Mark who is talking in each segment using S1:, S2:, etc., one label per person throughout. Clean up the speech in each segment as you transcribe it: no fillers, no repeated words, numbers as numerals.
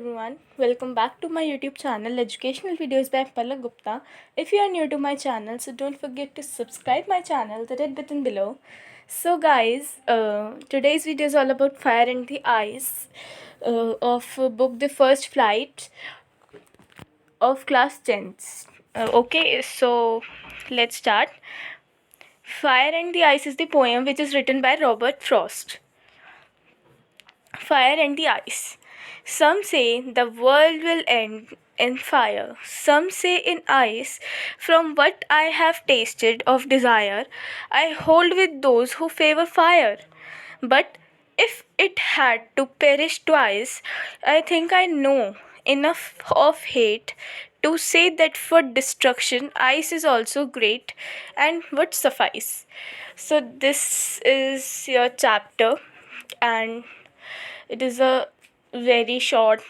S1: everyone, welcome back to my YouTube channel Educational Videos by Palak Gupta. If you are new to my channel, so don't forget to subscribe my channel, the red button below. So guys, today's video is all about Fire and the Ice of book The First Flight of class 10th. Okay, so let's start. Fire and the Ice is the poem which is written by Robert Frost. Fire and the Ice. Some say the world will end in fire, some say in ice. From what I have tasted of desire, I hold with those who favor fire. But if it had to perish twice, I think I know enough of hate to say that for destruction, ice is also great and would suffice. So, this is your chapter, and it is a very short,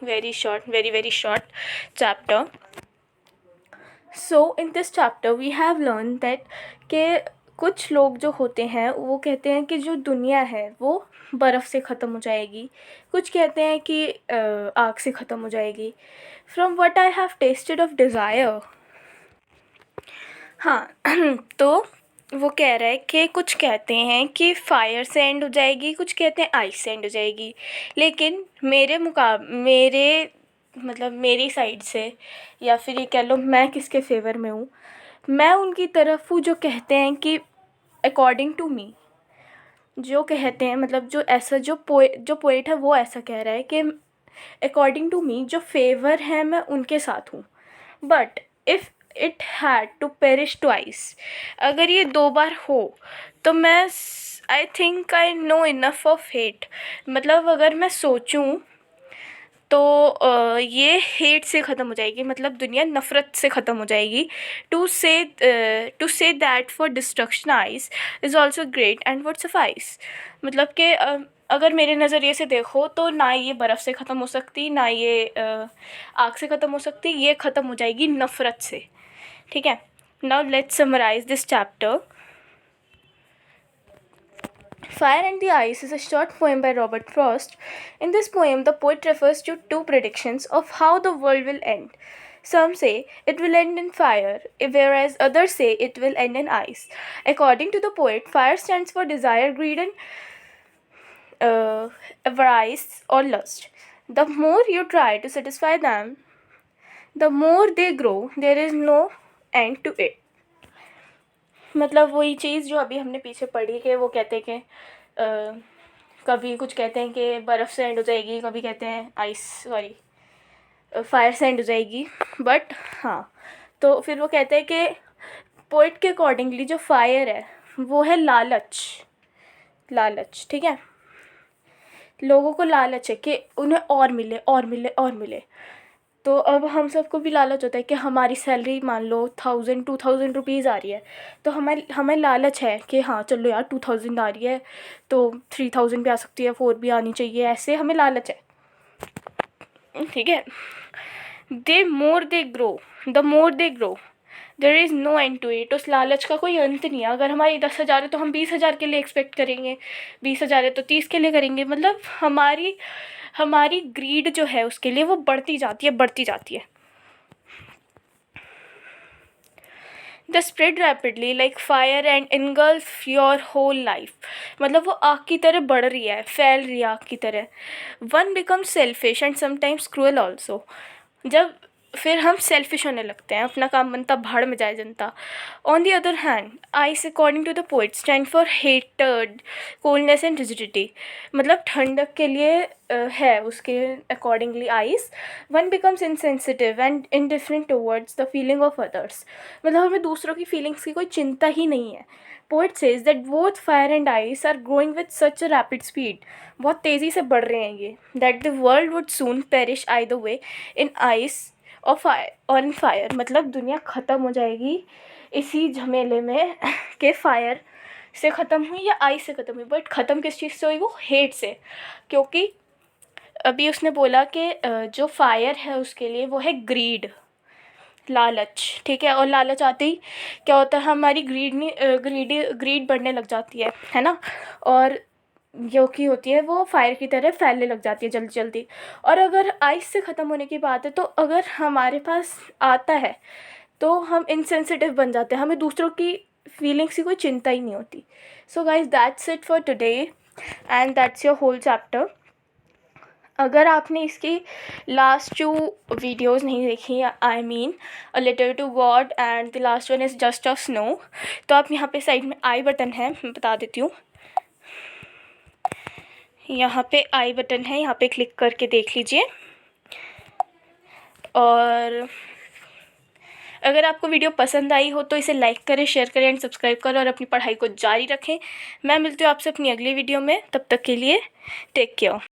S1: very short chapter. So in this chapter we have learned that कि कुछ लोग जो होते हैं वो कहते हैं कि जो दुनिया है वो बर्फ़ से ख़त्म हो जाएगी, कुछ कहते हैं कि आग से ख़त्म हो जाएगी. From what I have tested of desire. हाँ तो वो कह रहा है कि कुछ कहते हैं कि फायर से एंड हो जाएगी, कुछ कहते हैं आइस से एंड हो जाएगी. लेकिन मेरी साइड से, या फिर ये कह लो मैं किसके फेवर में हूँ, मैं उनकी तरफ हूँ जो कहते हैं कि अकॉर्डिंग टू मी, जो कहते हैं मतलब जो पोएट है वो ऐसा कह रहा है कि अकॉर्डिंग टू मी जो फेवर है मैं उनके साथ हूँ. But if it had to perish twice, अगर ये 2 बार हो तो मैं I think I know enough of hate. मतलब अगर मैं सोचूं तो ये हेट से ख़त्म हो जाएगी, मतलब दुनिया नफ़रत से ख़त्म हो जाएगी. To say that for destruction ice is also great and would suffice. मतलब कि अगर मेरे नज़रिए से देखो तो ना ये बर्फ़ से ख़त्म हो सकती, ना ये आग से ख़त्म हो सकती, ये ख़त्म हो जाएगी नफ़रत से. ठीक है. Now let's summarise this chapter. Fire and the Ice is a short poem by Robert Frost. In this poem, the poet refers to 2 predictions of how the world will end. Some say it will end in fire, whereas others say it will end in ice. According to the poet, fire stands for desire, greed, and avarice or lust. The more you try to satisfy them, the more they grow. There is no end to it. मतलब वही चीज़ जो अभी हमने पीछे पढ़ी कि वो कहते हैं कि कभी कुछ कहते हैं कि बर्फ़ से एंड हो जाएगी, कभी कहते हैं फायर से एंड हो जाएगी. बट हाँ, तो फिर वो कहते हैं कि पोइट के अकॉर्डिंगली जो फायर है वो है लालच. ठीक है. लोगों को लालच है कि उन्हें और मिले और मिले और मिले. तो अब हम सबको भी लालच होता है कि हमारी सैलरी मान लो 1000-2000 रुपीज़ आ रही है, तो हमें लालच है कि हाँ चलो यार 2000 आ रही है तो 3000 भी आ सकती है, 4 भी आनी चाहिए, ऐसे हमें लालच है. ठीक है. The more they grow there is no end to it. उस लालच का कोई अंत नहीं है. अगर हमारी 10,000 है तो हम 20,000 के लिए एक्सपेक्ट करेंगे, 20,000 है तो 30 के लिए करेंगे. मतलब हमारी ग्रीड जो है उसके लिए वो बढ़ती जाती है. The spread rapidly like fire and engulf your whole life. मतलब वो आग की तरह बढ़ रही है, फैल रही है आग की तरह. One become selfish and sometimes cruel also. जब फिर हम सेल्फिश होने लगते हैं, अपना काम बनता भाड़ में जाए जनता. On the other hand, ice according to the poet stand for हेटेड, कोल्डनेस एंड रिजिडिटी. मतलब ठंडक के लिए है उसके accordingly ice. One becomes insensitive and indifferent towards the feeling of others. मतलब हमें दूसरों की फीलिंग्स की कोई चिंता ही नहीं है. Poet says that both fire and ice are growing with such a rapid speed. बहुत तेज़ी से बढ़ रहे हैं ये. That the world would soon perish either way, in ice or in fire. मतलब दुनिया ख़त्म हो जाएगी इसी झमेले में कि फायर से ख़त्म हुई या आइस से ख़त्म हुई. बट ख़त्म किस चीज़ से हुई? वो हेट से. क्योंकि अभी उसने बोला कि जो फायर है उसके लिए वो है ग्रीड, लालच. ठीक है. और लालच आते ही क्या होता है, हमारी ग्रीड बढ़ने लग जाती है ना. और जो कि होती है वो फायर की तरह फैलने लग जाती है जल्दी जल्दी। और अगर आइस से ख़त्म होने की बात है, तो अगर हमारे पास आता है तो हम इनसेंसिटिव बन जाते हैं, हमें दूसरों की फीलिंग्स की कोई चिंता ही नहीं होती। So guys, that's it for today and that's your whole chapter. अगर आपने इसकी लास्ट 2 वीडियोज़ नहीं देखी, I mean a letter to God and the last one is just a snow, तो आप यहाँ पे साइड में आई बटन है, मैं बता देती हूँ। यहाँ पे आई बटन है, यहाँ पे क्लिक करके देख लीजिए। और अगर आपको वीडियो पसंद आई हो तो इसे लाइक करें, शेयर करें एंड सब्सक्राइब करें और अपनी पढ़ाई को जारी रखें। मैं मिलती हूँ आपसे अपनी अगली वीडियो में, तब तक के लिए टेक केयर।